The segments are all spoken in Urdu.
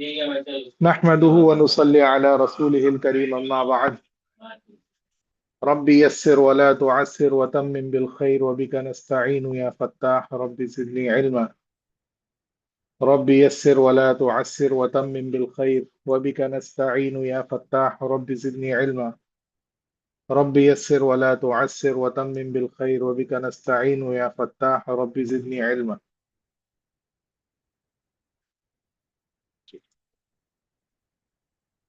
نحمده ونصلي على رسوله الكريم أما بعد رب يسر ولا تعسر وتمم بالخير وبك نستعين يا فتاح رب زدني علما رب يسر ولا تعسر وتمم بالخير وبك نستعين يا فتاح رب زدني علما رب يسر ولا تعسر وتمم بالخير وبك نستعين يا فتاح رب زدني علما.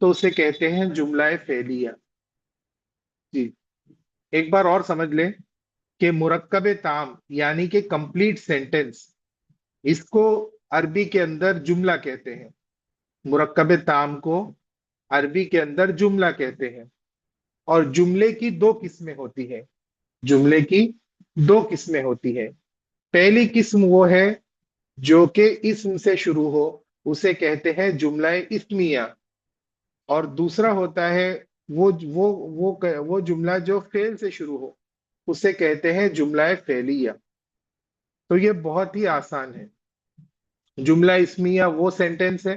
تو اسے کہتے ہیں جملہ فعلیہ. جی، ایک بار اور سمجھ لیں کہ مرکب تام یعنی کہ کمپلیٹ سینٹینس، اس کو عربی کے اندر جملہ کہتے ہیں. مرکب تام کو عربی کے اندر جملہ کہتے ہیں. اور جملے کی دو قسمیں ہوتی ہیں. جملے کی دو قسمیں ہوتی ہیں. پہلی قسم وہ ہے جو کہ اسم سے شروع ہو، اسے کہتے ہیں جملہ اسمیہ. اور دوسرا ہوتا ہے وہ جملہ جو فعل سے شروع ہو، اسے کہتے ہیں جملہ فعلیہ. تو یہ بہت ہی آسان ہے. جملہ اسمیہ وہ سینٹینس ہے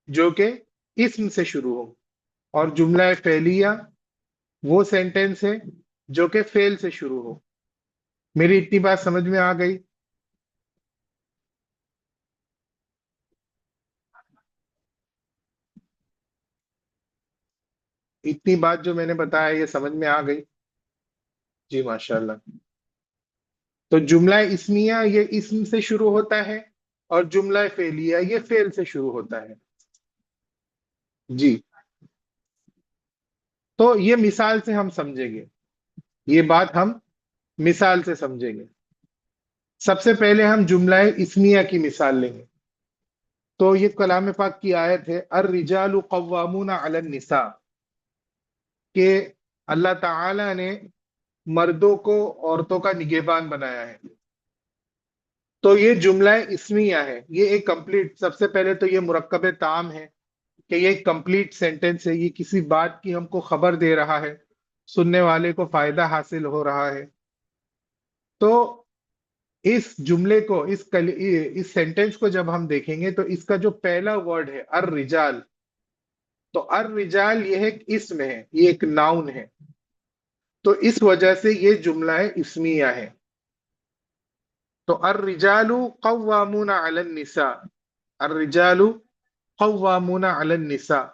جو کہ اسم سے شروع ہو، اور جملہ فعلیہ وہ سینٹینس ہے جو کہ فعل سے شروع ہو. میری اتنی بات سمجھ میں آ گئی؟ اتنی بات جو میں نے بتایا یہ سمجھ میں آ گئی؟ جی ماشاء اللہ. تو جملہ اسمیہ یہ اسم سے شروع ہوتا ہے، اور جملہ فعلیہ یہ فعل سے شروع ہوتا ہے. جی، تو یہ مثال سے ہم سمجھیں گے. یہ بات ہم مثال سے سمجھیں گے. سب سے پہلے ہم جملہ اسمیہ کی مثال لیں گے. تو یہ کلام پاک کی آیت ہے، الرجال قوامون علی النساء، کہ اللہ تعالی نے مردوں کو عورتوں کا نگہبان بنایا ہے. تو یہ جملہ اسمیہ ہے. یہ ایک کمپلیٹ، سب سے پہلے تو یہ مرکب تام ہے کہ یہ ایک کمپلیٹ سینٹینس ہے. یہ کسی بات کی ہم کو خبر دے رہا ہے، سننے والے کو فائدہ حاصل ہو رہا ہے. تو اس جملے کو اس سینٹینس کو جب ہم دیکھیں گے تو اس کا جو پہلا ورڈ ہے الرجال، تو الرجال یہ ایک اسم ہے، یہ ایک ناؤن ہے. تو اس وجہ سے یہ جملہ اسمیہ ہے. تو الرجال قوامون علی النساء، الرجال قوامون علی النساء،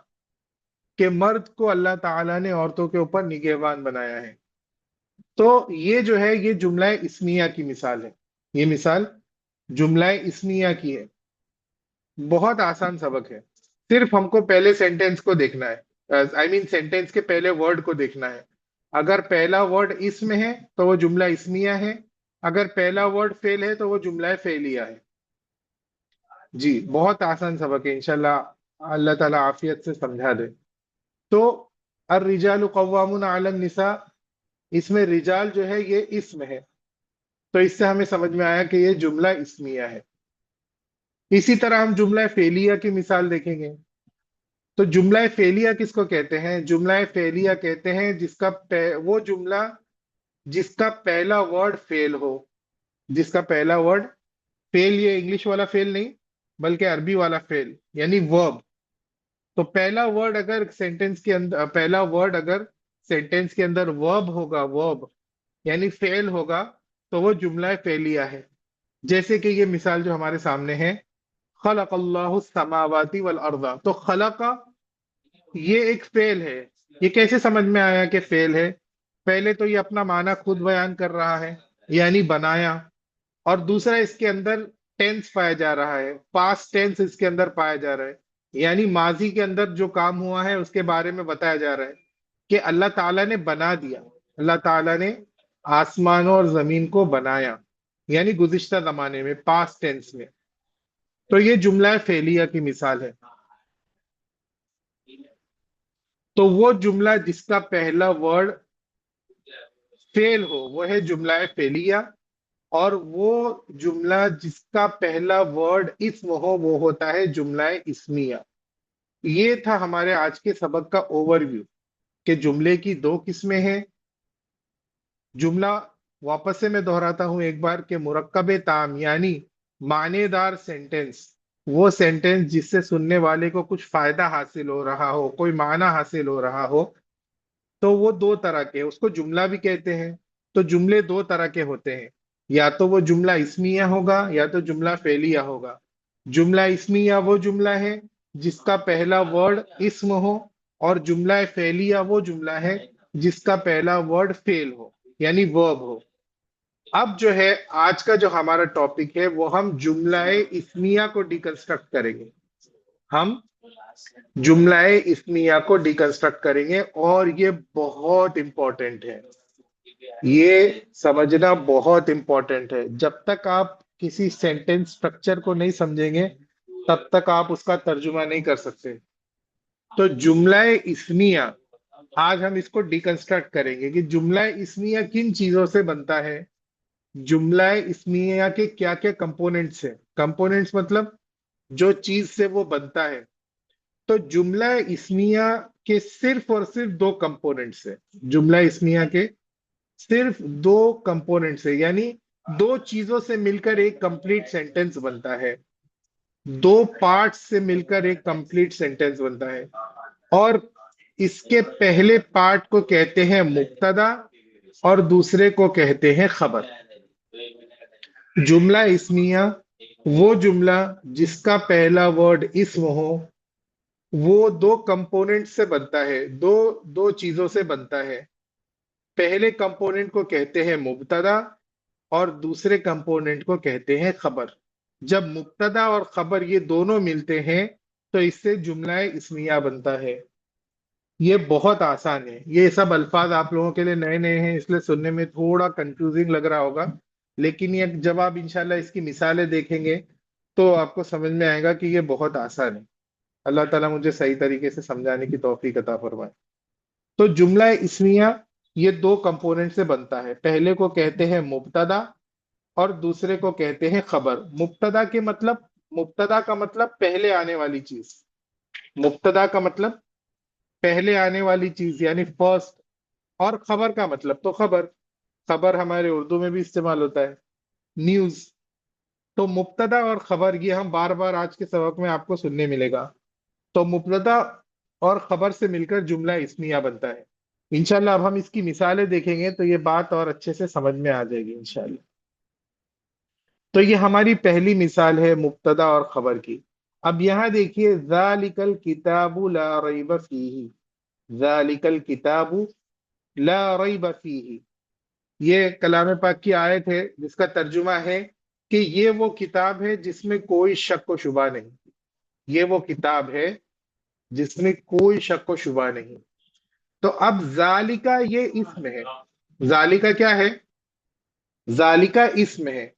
کہ مرد کو اللہ تعالیٰ نے عورتوں کے اوپر نگہبان بنایا ہے. تو یہ جو ہے یہ جملہ اسمیہ کی مثال ہے. یہ مثال جملہ اسمیہ کی ہے. بہت آسان سبق ہے. صرف ہم کو پہلے سینٹینس کو دیکھنا ہے، سینٹینس کے پہلے ورڈ کو دیکھنا ہے. اگر پہلا ورڈ اسم ہے تو وہ جملہ اسمیہ ہے، اگر پہلا ورڈ فعل ہے تو وہ جملہ فعلیہ ہے. جی، بہت آسان سبق ہے. انشاءاللہ اللہ تعالیٰ عافیت سے سمجھا دے. تو الرجال قوامون علی النساء، اس میں رجال جو ہے یہ اسم ہے. تو اس سے ہمیں سمجھ میں آیا کہ یہ جملہ اسمیہ ہے. اسی طرح ہم جملہ فعلیہ کی مثال دیکھیں گے. تو جملہ فعلیہ کس کو کہتے ہیں؟ جملہ فعلیہ کہتے ہیں وہ جملہ جس کا پہلا ورڈ فعل ہو. جس کا پہلا ورڈ فعل، یہ انگلش والا فعل نہیں بلکہ عربی والا فعل یعنی ورب. تو پہلا ورڈ اگر سینٹینس کے اندر ورب ہوگا، ورب یعنی فعل ہوگا، تو وہ جملہ فعلیہ ہے. جیسے کہ یہ مثال جو ہمارے سامنے ہے، خلق اللہ السماوات والارض. تو خلق یہ ایک فعل ہے. یہ کیسے سمجھ میں آیا کہ فعل ہے؟ پہلے تو یہ اپنا معنی خود بیان کر رہا ہے، یعنی بنایا. اور دوسرا اس کے اندر ٹینس پایا جا رہا ہے، پاسٹ ٹینس اس کے اندر پایا جا رہا ہے، یعنی ماضی کے اندر جو کام ہوا ہے اس کے بارے میں بتایا جا رہا ہے کہ اللہ تعالیٰ نے بنا دیا. اللہ تعالیٰ نے آسمانوں اور زمین کو بنایا، یعنی گزشتہ زمانے میں، پاسٹ ٹینس میں. تو یہ جملہ فعلیہ کی مثال ہے. تو وہ جملہ جس کا پہلا ورڈ فعل ہو وہ ہے جملہ فعلیہ، اور وہ جملہ جس کا پہلا ورڈ اسم ہو وہ ہوتا ہے جملہ اسمیہ. یہ تھا ہمارے آج کے سبق کا اوور ویو کہ جملے کی دو قسمیں ہیں. جملہ، واپس سے میں دہراتا ہوں ایک بار، کہ مرکب تام یعنی معنی دار سینٹینس، وہ سینٹینس جس سے سننے والے کو کچھ فائدہ حاصل ہو رہا ہو، کوئی معنی حاصل ہو رہا ہو. تو وہ دو طرح کے، اس کو جملہ بھی کہتے ہیں. تو جملے دو طرح کے ہوتے ہیں، یا تو وہ جملہ اسمیہ ہوگا یا تو جملہ فعلیہ ہوگا. جملہ اسمیہ وہ جملہ ہے جس کا پہلا ورڈ اسم ہو، اور جملہ فعلیہ وہ جملہ ہے جس کا پہلا ورڈ فعل ہو یعنی ورب ہو. اب جو ہے آج کا جو ہمارا ٹاپک ہے وہ ہم جملہ اسمیہ کو ڈیکنسٹرکٹ کریں گے. ہم جملہ اسمیہ کو ڈیکنسٹرکٹ کریں گے، اور یہ بہت امپورٹنٹ ہے، یہ سمجھنا بہت امپورٹنٹ ہے۔ جب تک آپ کسی سینٹینس سٹرکچر کو نہیں سمجھیں گے تب تک آپ اس کا ترجمہ نہیں کر سکتے۔ تو جملہ اسمیہ، آج ہم اس کو ڈیکنسٹرکٹ کریں گے کہ جملہ اسمیہ کن چیزوں سے بنتا ہے، جملہ اسمیہ کے کیا کیا کمپوننٹس ہیں۔ کمپوننٹس مطلب جو چیز سے وہ بنتا ہے۔ تو جملہ اسمیہ کے صرف اور صرف دو کمپوننٹس ہیں، جملہ اسمیہ کے صرف دو کمپوننٹس ہیں، یعنی دو چیزوں سے مل کر ایک کمپلیٹ سینٹینس بنتا ہے، دو پارٹس سے مل کر ایک کمپلیٹ سینٹینس بنتا ہے، اور اس کے پہلے پارٹ کو کہتے ہیں مبتدا اور دوسرے کو کہتے ہیں خبر۔ جملہ اسمیہ وہ جملہ جس کا پہلا ورڈ اسم ہو، وہ دو کمپوننٹ سے بنتا ہے، دو دو چیزوں سے بنتا ہے۔ پہلے کمپوننٹ کو کہتے ہیں مبتدا اور دوسرے کمپوننٹ کو کہتے ہیں خبر۔ جب مبتدا اور خبر یہ دونوں ملتے ہیں تو اس سے جملہ اسمیہ بنتا ہے۔ یہ بہت آسان ہے، یہ سب الفاظ آپ لوگوں کے لیے نئے نئے ہیں، اس لیے سننے میں تھوڑا کنفیوزنگ لگ رہا ہوگا، لیکن یہ جب آپ انشاءاللہ اس کی مثالیں دیکھیں گے تو آپ کو سمجھ میں آئے گا کہ یہ بہت آسان ہے۔ اللہ تعالیٰ مجھے صحیح طریقے سے سمجھانے کی توفیق عطا فرمائے۔ تو جملہ اسمیہ یہ دو کمپوننٹ سے بنتا ہے، پہلے کو کہتے ہیں مبتدا اور دوسرے کو کہتے ہیں خبر۔ مبتدا کا مطلب پہلے آنے والی چیز، مبتدا کا مطلب پہلے آنے والی چیز یعنی فرسٹ، اور خبر کا مطلب تو خبر، خبر ہمارے اردو میں بھی استعمال ہوتا ہے، نیوز۔ تو مبتدا اور خبر یہ ہم بار بار آج کے سبق میں آپ کو سننے ملے گا۔ تو مبتدا اور خبر سے مل کر جملہ اسمیہ بنتا ہے۔ انشاءاللہ اب ہم اس کی مثالیں دیکھیں گے تو یہ بات اور اچھے سے سمجھ میں آ جائے گی انشاءاللہ۔ تو یہ ہماری پہلی مثال ہے مبتدا اور خبر کی۔ اب یہاں دیکھیے ذالک الکتاب لا ریب فیہ، ذالک الکتاب لا ریب فیہ، یہ کلام پاک کی آیت ہے جس کا ترجمہ ہے کہ یہ وہ کتاب ہے جس میں کوئی شک و شبہ نہیں، یہ وہ کتاب ہے جس میں کوئی شک و شبہ نہیں۔ تو اب ذالکا یہ اسم ہے، ذالکا کیا ہے؟ ذالکا اسم ہے۔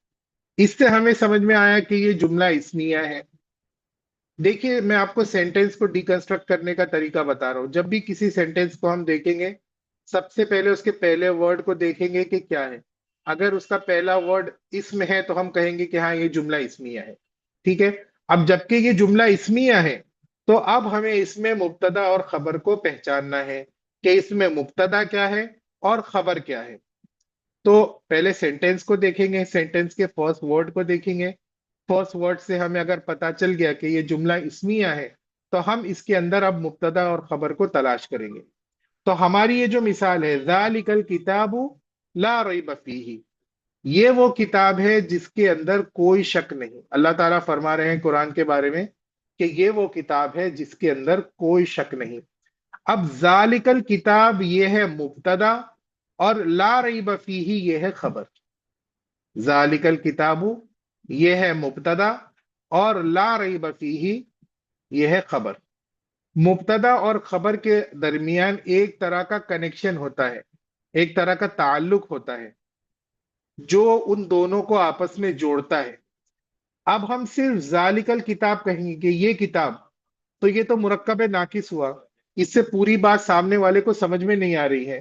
اس سے ہمیں سمجھ میں آیا کہ یہ جملہ اسمیہ ہے۔ دیکھیے میں آپ کو سینٹینس کو ڈیکنسٹرکٹ کرنے کا طریقہ بتا رہا ہوں۔ جب بھی کسی سینٹینس کو ہم دیکھیں گے سب سے پہلے اس کے پہلے ورڈ کو دیکھیں گے کہ کیا ہے۔ اگر اس کا پہلا ورڈ اسم ہے تو ہم کہیں گے کہ ہاں یہ جملہ اسمیہ ہے، ٹھیک ہے۔ اب جبکہ یہ جملہ اسمیہ ہے تو اب ہمیں اس میں مبتدا اور خبر کو پہچاننا ہے کہ اس میں مبتدا کیا ہے اور خبر کیا ہے۔ تو پہلے سینٹینس کو دیکھیں گے، سینٹینس کے فرسٹ ورڈ کو دیکھیں گے، فرسٹ ورڈ سے ہمیں اگر پتا چل گیا کہ یہ جملہ اسمیہ ہے تو ہم اس کے اندر اب مبتدا اور خبر کو تلاش کریں گے۔ تو ہماری یہ جو مثال ہے ذالک الکتاب لا ریب فیہ، یہ وہ کتاب ہے جس کے اندر کوئی شک نہیں۔ اللہ تعالیٰ فرما رہے ہیں قرآن کے بارے میں کہ یہ وہ کتاب ہے جس کے اندر کوئی شک نہیں۔ اب ذالک الکتاب یہ ہے مبتدا اور لا ریب فیہ یہ ہے خبر۔ ذالک الکتاب یہ ہے مبتدا اور لا ریب فیہ یہ ہے خبر۔ مبتدا اور خبر کے درمیان ایک طرح کا کنیکشن ہوتا ہے، ایک طرح کا تعلق ہوتا ہے جو ان دونوں کو آپس میں جوڑتا ہے۔ اب ہم صرف ذالک الکتاب کہیں گے کہ یہ کتاب، تو یہ تو مرکب ناقص ہوا، اس سے پوری بات سامنے والے کو سمجھ میں نہیں آ رہی ہے۔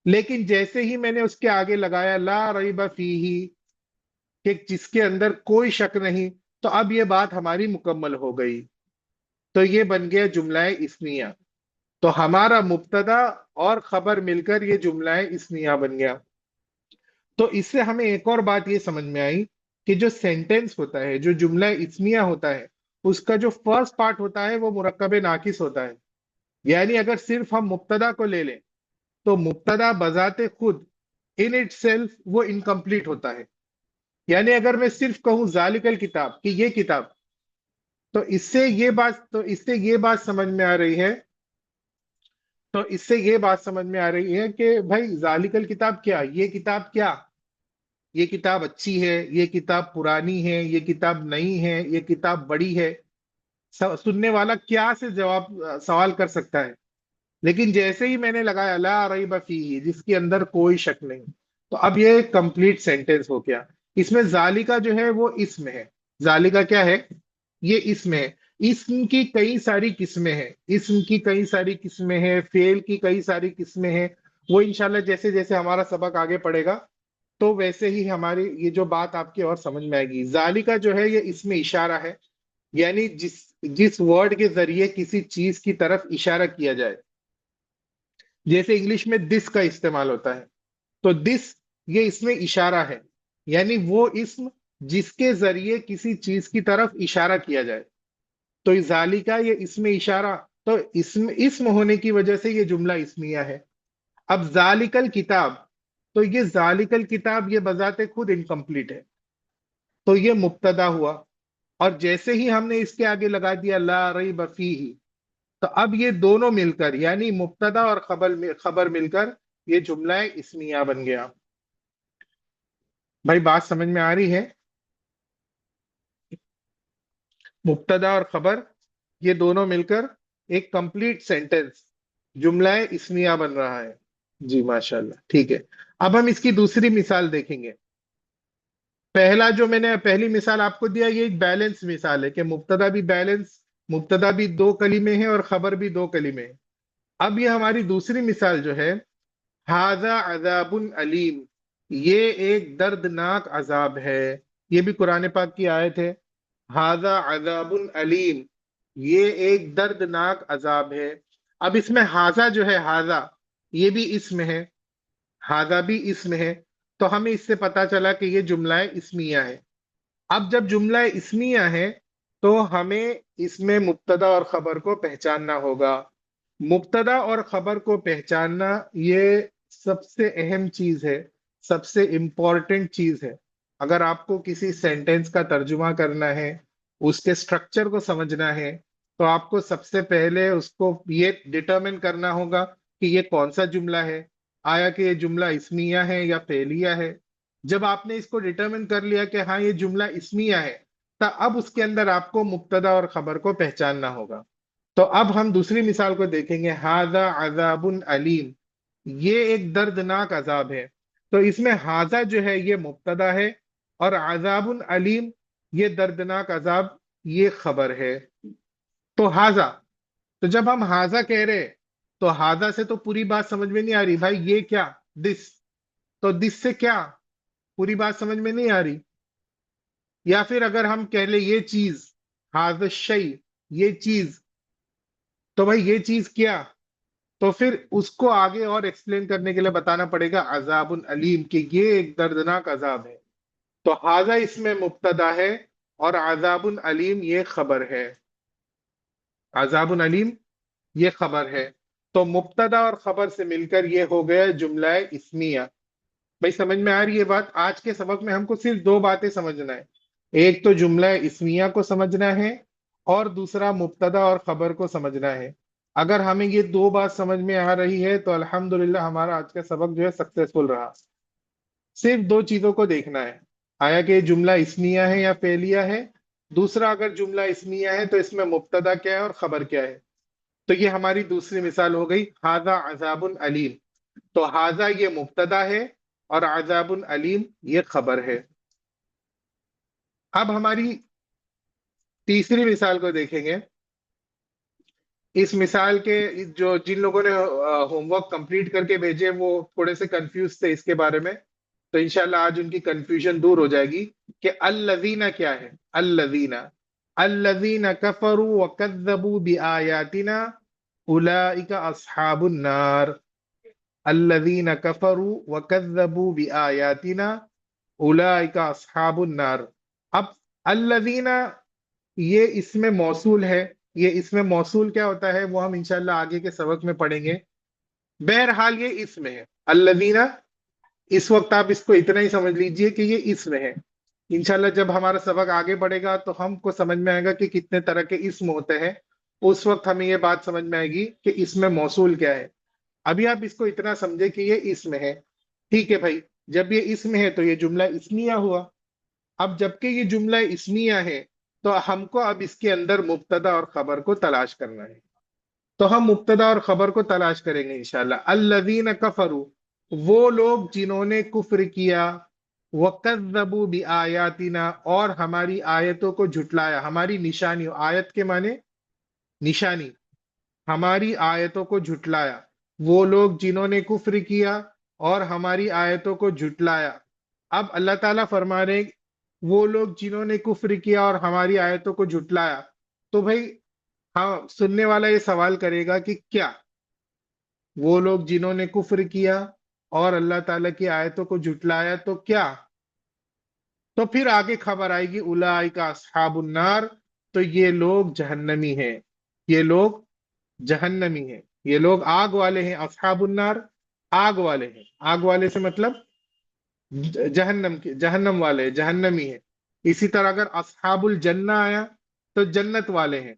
لیکن جیسے ہی میں نے اس کے آگے لگایا لا ریب فیہ کہ جس کے اندر کوئی شک نہیں، تو اب یہ بات ہماری مکمل ہو گئی، تو یہ بن گیا جملہ اسمیہ۔ تو ہمارا مبتدا اور خبر مل کر یہ جملہ اسمیہ بن گیا۔ تو اس سے ہمیں ایک اور بات یہ سمجھ میں آئی کہ جو سینٹینس ہوتا ہے، جو جملہ اسمیہ ہوتا ہے، اس کا جو فرسٹ پارٹ ہوتا ہے وہ مرکب ناقص ہوتا ہے۔ یعنی اگر صرف ہم مبتدا کو لے لیں تو مبتدا بذات خود ان اٹ سیلف وہ انکمپلیٹ ہوتا ہے۔ یعنی اگر میں صرف کہوں ذالک الکتاب کہ یہ کتاب، تو اس سے یہ بات سمجھ میں آ رہی ہے، تو اس سے یہ بات سمجھ میں آ رہی ہے کہ بھائی ذالک الکتاب کیا، یہ کتاب کیا، یہ کتاب اچھی ہے، یہ کتاب پرانی ہے، یہ کتاب نئی ہے، یہ کتاب بڑی ہے۔ سننے والا کیا سے جواب سوال کر سکتا ہے، لیکن جیسے ہی میں نے لگایا لا ریب فیہ، جس کے اندر کوئی شک نہیں، تو اب یہ کمپلیٹ سینٹینس ہو گیا۔ اس میں ذالکا جو ہے وہ اسم ہے، ذالکا کیا ہے؟ یہ اسم ہے۔ اسم کی کئی ساری قسمیں ہیں، اسم کی کئی ساری قسمیں ہیں، فعل کی کئی ساری قسمیں ہیں، وہ انشاءاللہ جیسے جیسے ہمارا سبق آگے پڑے گا تو ویسے ہی ہماری یہ جو بات آپ کی اور سمجھ میں آئے گی۔ ذالکا جو ہے یہ اسم اشارہ ہے، یعنی جس ورڈ کے ذریعے کسی چیز کی طرف اشارہ کیا جائے، جیسے انگلش میں دس کا استعمال ہوتا ہے، تو دس یہ اس میں اشارہ ہے، یعنی وہ اسم جس کے ذریعے کسی چیز کی طرف اشارہ کیا جائے، تو ذالکا یہ اسم اشارہ، تو اسم ہونے کی وجہ سے یہ جملہ اسمیہ ہے۔ اب ذالک الکتاب، تو یہ ذالک الکتاب یہ بذات خود انکمپلیٹ ہے، تو یہ مبتدا ہوا، اور جیسے ہی ہم نے اس کے آگے لگا دیا لا ریب فیہ، تو اب یہ دونوں مل کر یعنی مبتدا اور خبر مل کر یہ جملہ اسمیہ بن گیا۔ بھائی بات سمجھ میں آ رہی ہے؟ مبتدا اور خبر یہ دونوں مل کر ایک کمپلیٹ سینٹینس جملہ اسمیہ بن رہا ہے۔ جی ماشاءاللہ، ٹھیک ہے۔ اب ہم اس کی دوسری مثال دیکھیں گے۔ پہلا جو میں نے پہلی مثال آپ کو دیا، یہ ایک بیلنس مثال ہے کہ مبتدا بھی بیلنس، مبتدا بھی دو کلمے ہیں اور خبر بھی دو کلمے ہیں۔ اب یہ ہماری دوسری مثال جو ہے، ہاذا عذاب علیم، یہ ایک دردناک عذاب ہے، یہ بھی قرآن پاک کی آیت ہے، ہاذا عذاب علیم، یہ ایک دردناک عذاب ہے۔ اب اس میں ہاذا جو ہے، ہاذا یہ بھی اسم ہے، ہاذا بھی اسم ہے، تو ہمیں اس سے پتا چلا کہ یہ جملہ اسمیہ ہے۔ اب جب جملہ اسمیہ ہے تو ہمیں اس میں مبتدا اور خبر کو پہچاننا ہوگا۔ مبتدا اور خبر کو پہچاننا یہ سب سے اہم چیز ہے، سب سے امپورٹنٹ چیز ہے۔ اگر آپ کو کسی سینٹینس کا ترجمہ کرنا ہے، اس کے سٹرکچر کو سمجھنا ہے، تو آپ کو سب سے پہلے اس کو یہ ڈٹرمن کرنا ہوگا کہ یہ کون سا جملہ ہے، آیا کہ یہ جملہ اسمیہ ہے یا فعلیہ ہے۔ جب آپ نے اس کو ڈٹرمن کر لیا کہ ہاں یہ جملہ اسمیہ ہے، تو اب اس کے اندر آپ کو مبتدا اور خبر کو پہچاننا ہوگا۔ تو اب ہم دوسری مثال کو دیکھیں گے، ہاذا عذاب علیم، یہ ایک دردناک عذاب ہے۔ تو اس میں ہاذا جو ہے یہ مبتدا ہے، اور عذاب علیم یہ دردناک عذاب یہ خبر ہے۔ تو ہاذا، تو جب ہم ہاذا کہہ رہے تو ہاذا سے تو پوری بات سمجھ میں نہیں آ رہی بھائی، یہ کیا؟ دس، تو دس سے کیا؟ پوری بات سمجھ میں نہیں آ رہی۔ یا پھر اگر ہم کہہ لیں یہ چیز، ہاذا الشیء، یہ چیز، تو بھائی یہ چیز کیا؟ تو پھر اس کو آگے اور ایکسپلین کرنے کے لیے بتانا پڑے گا عذاب علیم، کہ یہ ایک دردناک عذاب ہے۔ تو ہاذا اس میں مبتدا ہے اور عذاب علیم یہ خبر ہے، عذاب علیم یہ خبر ہے۔ تو مبتدا اور خبر سے مل کر یہ ہو گیا جملہ اسمیہ۔ بھائی سمجھ میں آ رہی ہے بات؟ آج کے سبق میں ہم کو صرف دو باتیں سمجھنا ہے، ایک تو جملہ اسمیہ کو سمجھنا ہے، اور دوسرا مبتدا اور خبر کو سمجھنا ہے۔ اگر ہمیں یہ دو بات سمجھ میں آ رہی ہے تو الحمدللہ ہمارا آج کا سبق جو ہے سکسیسفل رہا۔ صرف دو چیزوں کو دیکھنا ہے، آیا کہ یہ جملہ اسمیہ ہے یا فعلیہ ہے، دوسرا اگر جملہ اسمیہ ہے تو اس میں مبتدا کیا ہے اور خبر کیا ہے۔ تو یہ ہماری دوسری مثال ہو گئی، ہاذا عذاب علیم۔ تو ہاذا یہ مبتدا ہے اور عذاب علیم یہ خبر ہے۔ اب ہماری تیسری مثال کو دیکھیں گے۔ اس مثال کے جو جن لوگوں نے ہوم ورک کمپلیٹ کر کے بھیجے وہ تھوڑے سے کنفیوز تھے اس کے بارے میں، تو انشاءاللہ آج ان کی کنفیوژن دور ہو جائے گی کہ الذین کیا ہے۔ الذین، الذین کفروا وکذبوا بآیاتنا اولئک اصحاب النار، الذین کفروا وکذبوا بآیاتنا اولئک اصحاب النار۔ اب الذین یہ اسم موصول ہے، یہ اسم موصول کیا ہوتا ہے وہ ہم انشاءاللہ آگے کے سبق میں پڑھیں گے۔ بہرحال یہ اسم ہے الذین، اس وقت آپ اس کو اتنا ہی سمجھ لیجئے کہ یہ اسم ہے۔ انشاءاللہ جب ہمارا سبق آگے بڑھے گا تو ہم کو سمجھ میں آئے گا کہ کتنے طرح کے اسم ہوتے ہیں، اس وقت ہمیں یہ بات سمجھ میں آئے گی کہ اسم موصول کیا ہے۔ ابھی آپ اس کو اتنا سمجھے کہ یہ اسم ہے، ٹھیک ہے بھائی؟ جب یہ اسم ہے تو یہ جملہ اسمیہ ہوا۔ اب جبکہ یہ جملہ اسمیہ ہے تو ہم کو اب اس کے اندر مبتدا اور خبر کو تلاش کرنا ہے. تو ہم مبتدا اور خبر کو تلاش کریں گے انشاءاللہ. الذین کفروا، وہ لوگ جنہوں نے کفر کیا، وکذبوا بآیاتنا، اور ہماری آیتوں کو جھٹلایا. ہماری نشانی، آیت کے معنی نشانی، ہماری آیتوں کو جھٹلایا. وہ لوگ جنہوں نے کفر کیا اور ہماری آیتوں کو جھٹلایا. اب اللہ تعالیٰ فرما رہے ہیں وہ لوگ جنہوں نے کفر کیا اور ہماری آیتوں کو جھٹلایا. تو بھائی ہاں، سننے والا یہ سوال کرے گا کہ کیا وہ لوگ جنہوں نے کفر کیا اور اللہ تعالیٰ کی آیتوں کو جھٹلایا تو کیا؟ تو پھر آگے خبر آئے گی اولئک اصحاب النار، تو یہ لوگ جہنمی ہیں، یہ لوگ جہنمی ہیں، یہ لوگ آگ والے ہیں. اصحاب النار آگ والے ہیں. آگ والے سے مطلب جہنم کے، جہنم والے، جہنمی ہیں. اسی طرح اگر اصحاب الجنہ آیا تو جنت والے ہیں.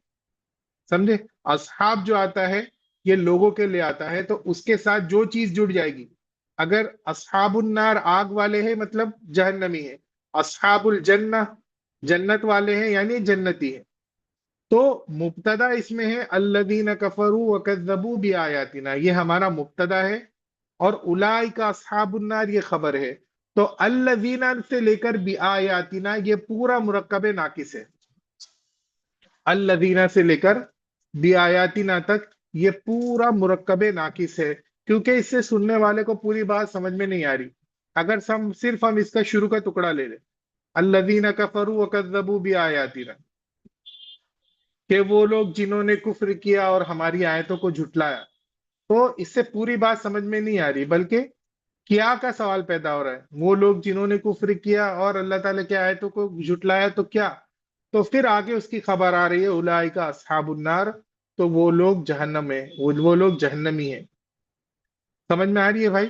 سمجھے؟ اصحاب جو آتا ہے یہ لوگوں کے لیے آتا ہے، تو اس کے ساتھ جو چیز جڑ جائے گی. اگر اصحاب النار آگ والے ہیں مطلب جہنمی ہے، اصحاب الجنہ جنت والے ہیں یعنی جنتی ہے. تو مبتدا اس میں ہے الذین کفروا وکذبوا بآیاتنا، یہ ہمارا مبتدا ہے، اور اولئک اصحاب النار یہ خبر ہے. تو الذین سے لے کر بآیاتنا یہ پورا مرکب ناقص ہے. الذین سے لے کر بآیاتنا تک یہ پورا مرکب ناقص ہے، کیونکہ اس سے سننے والے کو پوری بات سمجھ میں نہیں آ رہی. اگر صرف ہم اس کا شروع کا ٹکڑا لے لیں، الذین کفروا وکذبوا بآیاتنا، کہ وہ لوگ جنہوں نے کفر کیا اور ہماری آیتوں کو جھٹلایا، تو اس سے پوری بات سمجھ میں نہیں آ رہی، بلکہ کیا کا سوال پیدا ہو رہا ہے. وہ لوگ جنہوں نے کفر کیا اور اللہ تعالیٰ کی آیتوں کو جھٹلایا تو کیا؟ تو پھر آگے اس کی خبر آ رہی ہے اولئک اصحاب النار، تو وہ لوگ جہنم میں، وہ لوگ جہنمی ہیں. سمجھ میں آ رہی ہے بھائی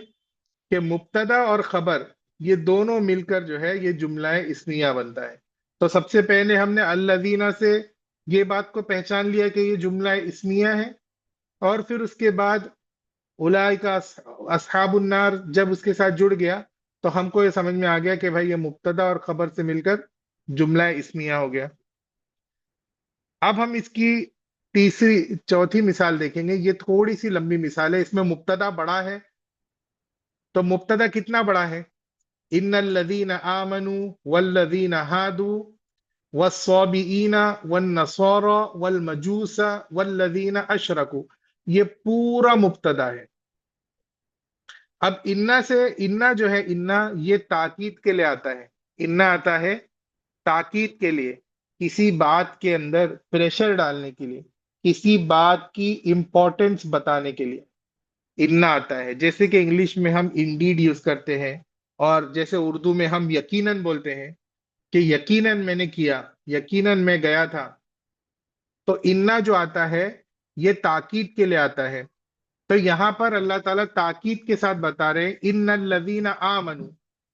کہ مبتدا اور خبر یہ دونوں مل کر جو ہے یہ جملہ اسمیہ بنتا ہے. تو سب سے پہلے ہم نے الذین سے یہ بات کو پہچان لیا کہ یہ جملہ اسمیہ ہے، اور پھر اس کے بعد اولئک اصحاب النار جب اس کے ساتھ جڑ گیا تو ہم کو یہ سمجھ میں آ گیا کہ بھائی یہ مبتدا اور خبر سے مل کر جملہ اسمیہ ہو گیا. اب ہم اس کی چوتھی مثال دیکھیں گے. یہ تھوڑی سی لمبی مثال ہے، اس میں مبتدا بڑا ہے. تو مبتدا کتنا بڑا ہے؟ ان الذین آمنوا والذین ہادوا والصابئین والنصارى والمجوس والذین اشرکوا، یہ پورا مبتدا ہے. اب انا سے، انا جو ہے انا یہ تاکید کے لیے آتا ہے. انا آتا ہے تاکید کے لیے، کسی بات کے اندر پریشر ڈالنے کے لیے، کسی بات کی امپورٹنس بتانے کے لیے انا آتا ہے. جیسے کہ انگلش میں ہم انڈیڈ یوز کرتے ہیں، اور جیسے اردو میں ہم یقیناً بولتے ہیں کہ یقیناً میں نے کیا، یقیناً میں گیا تھا. تو انا جو آتا ہے یہ تاکید کے لیے آتا ہے. تو یہاں پر اللہ تعالیٰ تاکید کے ساتھ بتا رہے ہیں ان الذین آمنوا،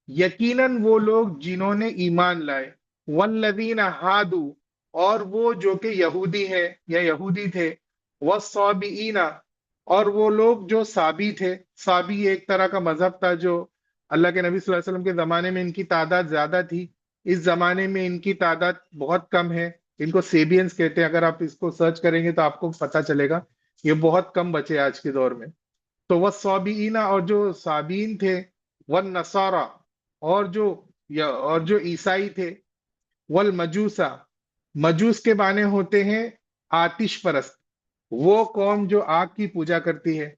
یقیناً وہ لوگ جنہوں نے ایمان لائے، والذین ہادوا، اور وہ جو کہ یہودی ہے یا یہودی تھے، والصابئین، اور وہ لوگ جو صابی تھے. صابی ایک طرح کا مذہب تھا جو اللہ کے نبی صلی اللہ علیہ وسلم کے زمانے میں ان کی تعداد زیادہ تھی. اس زمانے میں ان کی تعداد بہت کم ہے. ان کو سیبینز کہتے ہیں. اگر آپ اس کو سرچ کریں گے تو آپ کو پتہ چلے گا یہ بہت کم بچے آج کے دور میں. تو والصابئین، اور جو صابین تھے، والنصارى، اور جو عیسائی تھے، والمجوسا، مجوس کے معنی ہوتے ہیں آتش پرست، وہ قوم جو آگ کی پوجا کرتی ہے،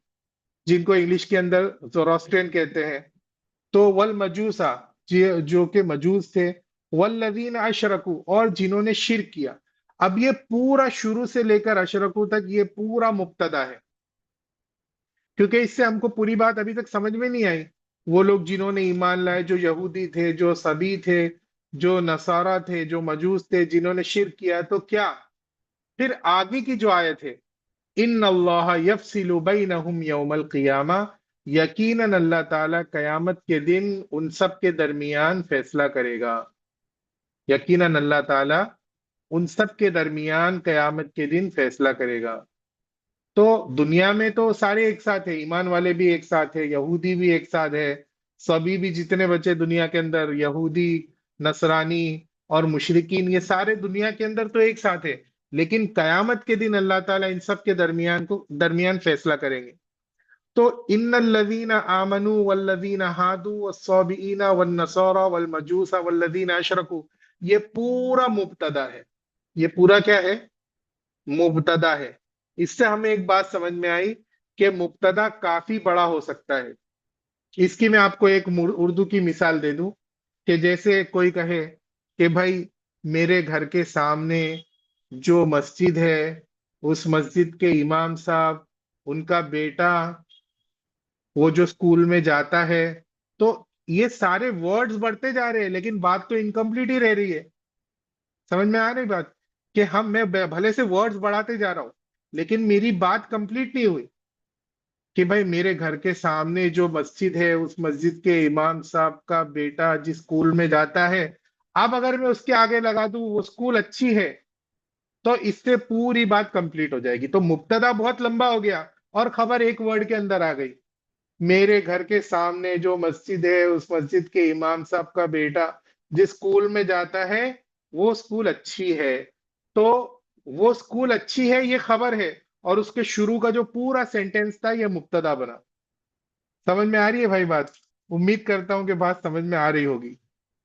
جن کو انگلش کے اندر زوروسٹرین کہتے ہیں. تو والمجوسا جو کہ مجوس تھے، والذین اشرکوا، اور جنہوں نے شرک کیا. اب یہ پورا شروع سے لے کر اشرکو تک یہ پورا مبتدا ہے، کیونکہ اس سے ہم کو پوری بات ابھی تک سمجھ میں نہیں آئی. وہ لوگ جنہوں نے ایمان لائے، جو یہودی تھے، جو صبی تھے، جو نصارہ تھے، جو مجوس تھے، جنہوں نے شرک کیا تو کیا؟ پھر آگے کی جو آیت ہے ان اللہ یفصل بینہم یوم القیامہ، یقیناً اللہ تعالیٰ قیامت کے دن ان سب کے درمیان فیصلہ کرے گا. یقیناً اللہ تعالیٰ ان سب کے درمیان قیامت کے دن فیصلہ کرے گا. تو دنیا میں تو سارے ایک ساتھ ہیں، ایمان والے بھی ایک ساتھ ہیں، یہودی بھی ایک ساتھ ہے، سبھی بھی جتنے بچے دنیا کے اندر، یہودی، نصرانی، اور مشرکین، یہ سارے دنیا کے اندر تو ایک ساتھ ہے، لیکن قیامت کے دن اللہ تعالیٰ ان سب کے درمیان فیصلہ کریں گے۔ تو ان الذین آمنوا والذین ہادوا والصابئین والنصارى والمجوس والذین اشرکوا، یہ پورا مبتدا ہے، یہ پورا کیا ہے؟ مبتدا ہے۔ اس سے ہمیں ایک بات سمجھ میں آئی کہ مبتدا کافی بڑا ہو سکتا ہے۔ اس کی میں آپ کو ایک اردو کی مثال دے دوں کہ جیسے کوئی کہے کہ بھائی میرے گھر کے سامنے جو مسجد ہے، اس مسجد کے امام صاحب، ان کا بیٹا وہ جو اسکول میں جاتا ہے، تو یہ سارے ورڈز بڑھتے جا رہے ہیں لیکن بات تو انکمپلیٹ ہی رہ رہی ہے۔ سمجھ میں آ رہی بات کہ میں بھلے سے ورڈز بڑھاتے جا رہا ہوں لیکن میری بات کمپلیٹ نہیں ہوئی کہ بھائی میرے گھر کے سامنے جو مسجد ہے، اس مسجد کے امام صاحب کا بیٹا جس اسکول میں جاتا ہے، اب اگر میں اس کے آگے لگا دوں وہ اسکول اچھی ہے، تو اس سے پوری بات کمپلیٹ ہو جائے گی۔ تو مبتدا بہت لمبا ہو گیا اور خبر ایک ورڈ کے اندر آ گئی، میرے گھر کے سامنے جو مسجد ہے، اس مسجد کے امام صاحب کا بیٹا جس اسکول میں جاتا ہے وہ اسکول اچھی ہے۔ تو وہ اسکول اچھی ہے یہ خبر ہے، اور اس کے شروع کا جو پورا سینٹینس تھا یہ مبتدا بنا۔ سمجھ میں آ رہی ہے بھائی بات؟ امید کرتا ہوں کہ بات سمجھ میں آ رہی ہوگی۔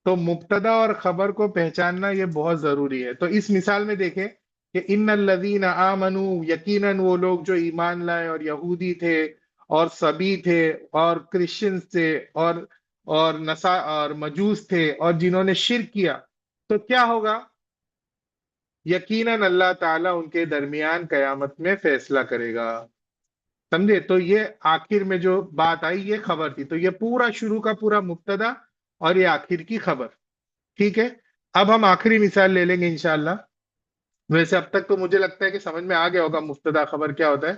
تو مبتدا اور خبر کو پہچاننا یہ بہت ضروری ہے۔ تو اس مثال میں دیکھیں کہ ان الذین آمنوا، یقیناً وہ لوگ جو ایمان لائے اور یہودی تھے اور سبی تھے اور کرسچنز تھے اور مجوس تھے اور جنہوں نے شرک کیا، تو کیا ہوگا؟ یقیناً اللہ تعالیٰ ان کے درمیان قیامت میں فیصلہ کرے گا۔ سمجھے؟ تو یہ آخر میں جو بات آئی یہ خبر تھی، تو یہ پورا شروع کا پورا مبتدا اور یہ آخر کی خبر۔ ٹھیک ہے، اب ہم آخری مثال لے لیں گے انشاءاللہ۔ ویسے اب تک تو مجھے لگتا ہے کہ سمجھ میں آ گیا ہوگا مبتدا خبر کیا ہوتا ہے۔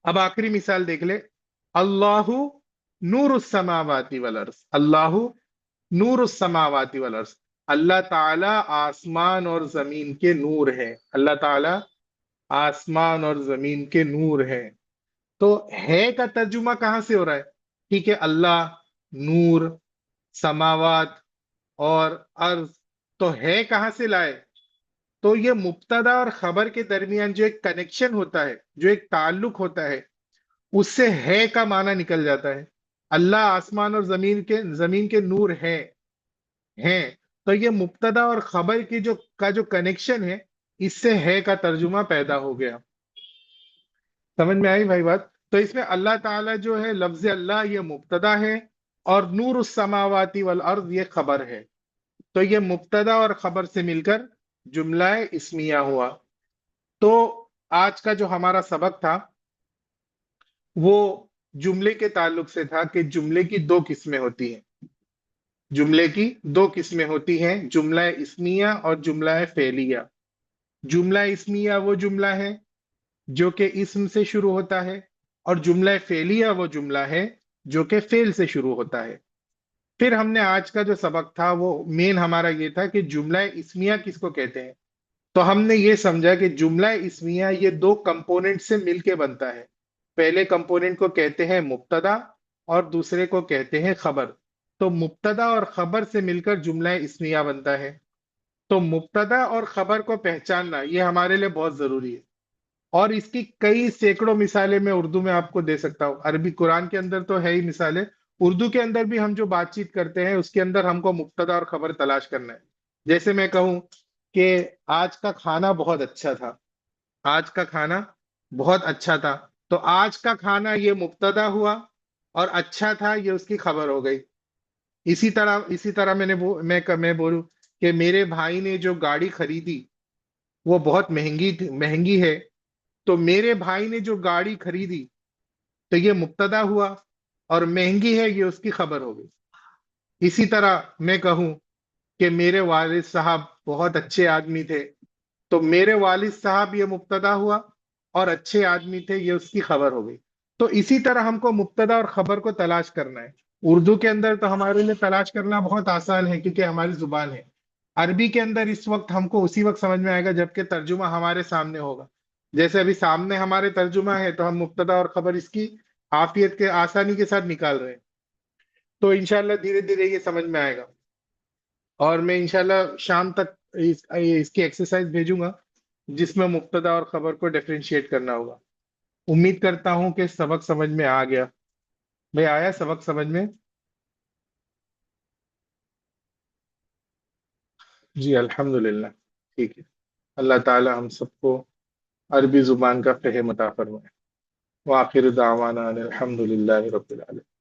اب آخری مثال دیکھ لے، اللہ نور السماوات والارض، اللہ نور السماوات والارض، اللہ تعالی آسمان اور زمین کے نور ہے، اللہ تعالی آسمان اور زمین کے نور ہے۔ تو ہے کا ترجمہ کہاں سے ہو رہا ہے؟ ٹھیک ہے، اللہ، نور، سماوات اور ارض، تو ہے کہاں سے لائے؟ تو یہ مبتدا اور خبر کے درمیان جو ایک کنیکشن ہوتا ہے، جو ایک تعلق ہوتا ہے، اس سے ہے کا معنی نکل جاتا ہے۔ اللہ آسمان اور زمین کے نور ہیں، تو یہ مبتدا اور خبر کی جو کنیکشن ہے، اس سے ہے کا ترجمہ پیدا ہو گیا۔ سمجھ میں آئی بھائی بات؟ تو اس میں اللہ تعالیٰ جو ہے، لفظ اللہ یہ مبتدا ہے اور نور السماواتی والارض یہ خبر ہے۔ تو یہ مبتدا اور خبر سے مل کر جملہ اسمیہ ہوا۔ تو آج کا جو ہمارا سبق تھا وہ جملے کے تعلق سے تھا کہ جملے کی دو قسمیں ہوتی ہیں، جملے کی دو قسمیں ہوتی ہیں، جملہ اسمیہ اور جملہ فعلیہ۔ جملہ اسمیہ وہ جملہ ہے جو کہ اسم سے شروع ہوتا ہے، اور جملہ فعلیہ وہ جملہ ہے جو کہ فعل سے شروع ہوتا ہے۔ پھر ہم نے آج کا جو سبق تھا وہ مین ہمارا یہ تھا کہ جملہ اسمیہ کس کو کہتے ہیں۔ تو ہم نے یہ سمجھا کہ جملہ اسمیہ یہ دو کمپوننٹ سے مل کے بنتا ہے۔ پہلے کمپوننٹ کو کہتے ہیں مبتدا اور دوسرے کو کہتے ہیں خبر۔ تو مبتدا اور خبر سے مل کر جملہ اسمیہ بنتا ہے۔ تو مبتدا اور خبر کو پہچاننا یہ ہمارے لیے بہت ضروری ہے، اور اس کی کئی سینکڑوں مثالیں میں اردو میں آپ کو دے سکتا ہوں۔ عربی قرآن کے اندر تو ہے ہی مثالیں، اردو کے اندر بھی ہم جو بات چیت کرتے ہیں اس کے اندر ہم کو مبتدا اور خبر تلاش کرنا ہے۔ جیسے میں کہوں کہ آج کا کھانا بہت اچھا تھا، آج کا کھانا بہت اچھا تھا، تو آج کا کھانا یہ مبتدا ہوا اور اچھا تھا یہ اس کی خبر ہو گئی۔ اسی طرح میں بولوں کہ میرے بھائی نے جو گاڑی خریدی وہ بہت مہنگی ہے، تو میرے بھائی نے جو گاڑی خریدی تو یہ مبتدا ہوا، اور مہنگی ہے یہ اس کی خبر ہو گئی۔ اسی طرح میں کہوں کہ میرے والد صاحب بہت اچھے آدمی تھے، تو میرے والد صاحب یہ مبتدا ہوا، اور اچھے آدمی تھے یہ اس کی خبر ہو گئی۔ تو اسی طرح ہم کو مبتدا اور خبر کو تلاش کرنا ہے۔ اردو کے اندر تو ہمارے لیے تلاش کرنا بہت آسان ہے کیونکہ ہماری زبان ہے۔ عربی کے اندر اس وقت ہم کو اسی وقت سمجھ میں آئے گا جبکہ ترجمہ ہمارے سامنے ہوگا۔ جیسے ابھی سامنے ہمارے ترجمہ ہے تو ہم مبتدا اور خبر اس کی عافیت کے آسانی کے ساتھ نکال رہے ہیں۔ تو انشاءاللہ دھیرے دھیرے یہ سمجھ میں آئے گا۔ اور میں انشاءاللہ شام تک اس کی ایکسرسائز بھیجوں گا، جس میں مبتدا اور خبر کو ڈیفرینشیٹ کرنا ہوگا۔ امید کرتا ہوں کہ سبق سمجھ میں آ گیا۔ بھئی آیا سبق سمجھ میں؟ جی الحمدللہ، ٹھیک ہے۔ اللہ تعالی ہم سب کو عربی زبان کا فہم عطا فرمائے۔ وآخر دعوانا ان الحمد للہ رب العالمین۔